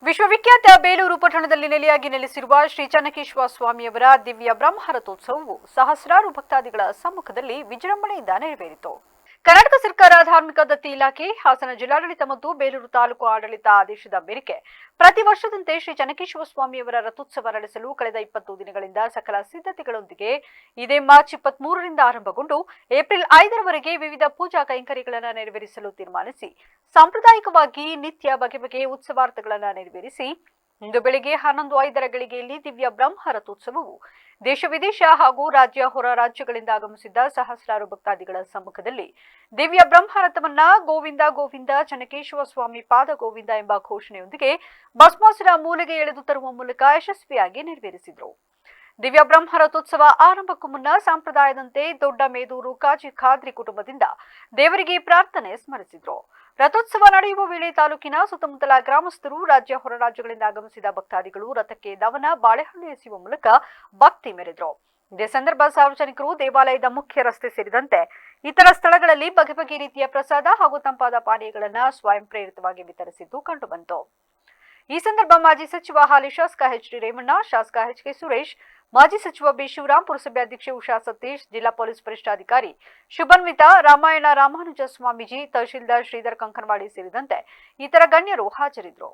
ವಿಶ್ವವಿಖ್ಯಾತ ಬೇಲೂರು ಪಟ್ಟಣದಲ್ಲಿ ನೆಲೆಸಿರುವ ಶ್ರೀ ಚನ್ನಕೇಶವ ಸ್ವಾಮಿಯವರ ದಿವ್ಯ ಬ್ರಹ್ಮರಥೋತ್ಸವವು ಸಹಸ್ರಾರು ಭಕ್ತಾದಿಗಳ ಸಮ್ಮುಖದಲ್ಲಿ ವಿಜೃಂಭಣೆಯಿಂದ ನೆರವೇರಿತು. ಕರ್ನಾಟಕ ಸರ್ಕಾರ ಧಾರ್ಮಿಕ ದತ್ತಿ ಇಲಾಖೆ, ಹಾಸನ ಜಿಲ್ಲಾಡಳಿತ ಮತ್ತು ಬೇಲೂರು ತಾಲೂಕು ಆಡಳಿತ ಆದೇಶದ ಮೇರೆಗೆ ಪ್ರತಿ ವರ್ಷದಂತೆ ಶ್ರೀ ಚನ್ನಕೇಶವ ಸ್ವಾಮಿಯವರ ರಥೋತ್ಸವ ನಡೆಸಲು ಕಳೆದ 20 ದಿನಗಳಿಂದ ಸಕಲ ಸಿದ್ಧತೆಗಳೊಂದಿಗೆ ಇದೇ ಮಾರ್ಚ್ 23ರಿಂದ ಆರಂಭಗೊಂಡು ಏಪ್ರಿಲ್ 5ರವರೆಗೆ ವಿವಿಧ ಪೂಜಾ ಕೈಂಕರ್ಯಗಳನ್ನು ನೆರವೇರಿಸಲು ತೀರ್ಮಾನಿಸಿ ಸಾಂಪ್ರದಾಯಿಕವಾಗಿ ನಿತ್ಯ ಬಗೆ ಬಗೆಯ ಉತ್ಸವಾರ್ಥಗಳನ್ನು ನೆರವೇರಿಸಿ ಇಂದು ಬೆಳಗ್ಗೆ 11:05ರ ಗಳಿಗೆಯಲ್ಲಿ ದಿವ್ಯ ಬ್ರಹ್ಮ ರಥೋತ್ಸವವು ದೇಶ ವಿದೇಶ ಹಾಗೂ ರಾಜ್ಯ ಹೊರ ರಾಜ್ಯಗಳಿಂದ ಆಗಮಿಸಿದ್ದ ಸಹಸ್ರಾರು ಭಕ್ತಾದಿಗಳ ಸಮ್ಮುಖದಲ್ಲಿ ದಿವ್ಯ ಬ್ರಹ್ಮರಥವನ್ನ ಗೋವಿಂದ ಗೋವಿಂದ ಚನ್ನಕೇಶವ ಸ್ವಾಮಿ ಪಾದ ಗೋವಿಂದ ಎಂಬ ಘೋಷಣೆಯೊಂದಿಗೆ ಭಸ್ಮಾಸುರ ಮೂಲೆಗೆ ಎಳೆದು ತರುವ ಮೂಲಕ ಯಶಸ್ವಿಯಾಗಿ ನೆರವೇರಿಸಿದರು. ದಿವ್ಯ ಬ್ರಹ್ಮ ರಥೋತ್ಸವ ಆರಂಭಕ್ಕೂ ಮುನ್ನ ಸಂಪ್ರದಾಯದಂತೆ ದೊಡ್ಡ ಮೇದೂರು ಕಾಜಿ ಖಾದ್ರಿ ಕುಟುಂಬದಿಂದ ದೇವರಿಗೆ ಪ್ರಾರ್ಥನೆ ಸ್ಮರಿಸಿದ್ರು. ರಥೋತ್ಸವ ನಡೆಯುವ ವೇಳೆ ತಾಲೂಕಿನ ಸುತ್ತಮುತ್ತಲ ಗ್ರಾಮಸ್ಥರು, ರಾಜ್ಯ ಹೊರ ರಾಜ್ಯಗಳಿಂದ ಆಗಮಿಸಿದ ಭಕ್ತಾದಿಗಳು ರಥಕ್ಕೆ ದವನ, ಬಾಳೆಹಣ್ಣು ಎಸೆಯುವ ಮೂಲಕ ಭಕ್ತಿ ಮೆರೆದರು. ಇದೇ ಸಂದರ್ಭ ಸಾರ್ವಜನಿಕರು ದೇವಾಲಯದ ಮುಖ್ಯ ರಸ್ತೆ ಸೇರಿದಂತೆ ಇತರ ಸ್ಥಳಗಳಲ್ಲಿ ಬಗೆ ಬಗೆ ರೀತಿಯ ಪ್ರಸಾದ ಹಾಗೂ ತಂಪಾದ ಪಾನೀಯಗಳನ್ನು ಸ್ವಯಂ ಪ್ರೇರಿತವಾಗಿ ವಿತರಿಸಿದ್ದು ಕಂಡುಬಂತು. ಈ ಸಂದರ್ಭ ಮಾಜಿ ಸಚಿವ ಹಾಲಿ ಶಾಸಕ ಎಚ್.ಡಿ. ರೇವಣ್ಣ, ಶಾಸಕ ಎಚ್.ಕೆ. ಸುರೇಶ್, ಮಾಜಿ ಸಚಿವ ಬಿ. ಶಿವರಾಮ್, ಪುರಸಭೆ ಅಧ್ಯಕ್ಷೆ ಉಷಾ ಸತೀಶ್, ಜಿಲ್ಲಾ ಪೊಲೀಸ್ ವರಿಷ್ಠಾಧಿಕಾರಿ ಶುಭನ್ವಿತಾ, ರಾಮಾಯಣ ರಾಮಾನುಜ ಸ್ವಾಮೀಜಿ, ತಹಶೀಲ್ದಾರ್ ಶ್ರೀಧರ್ ಕಂಕನವಾಡಿ ಸೇರಿದಂತೆ ಇತರ ಗಣ್ಯರು ಹಾಜರಿದ್ದರು.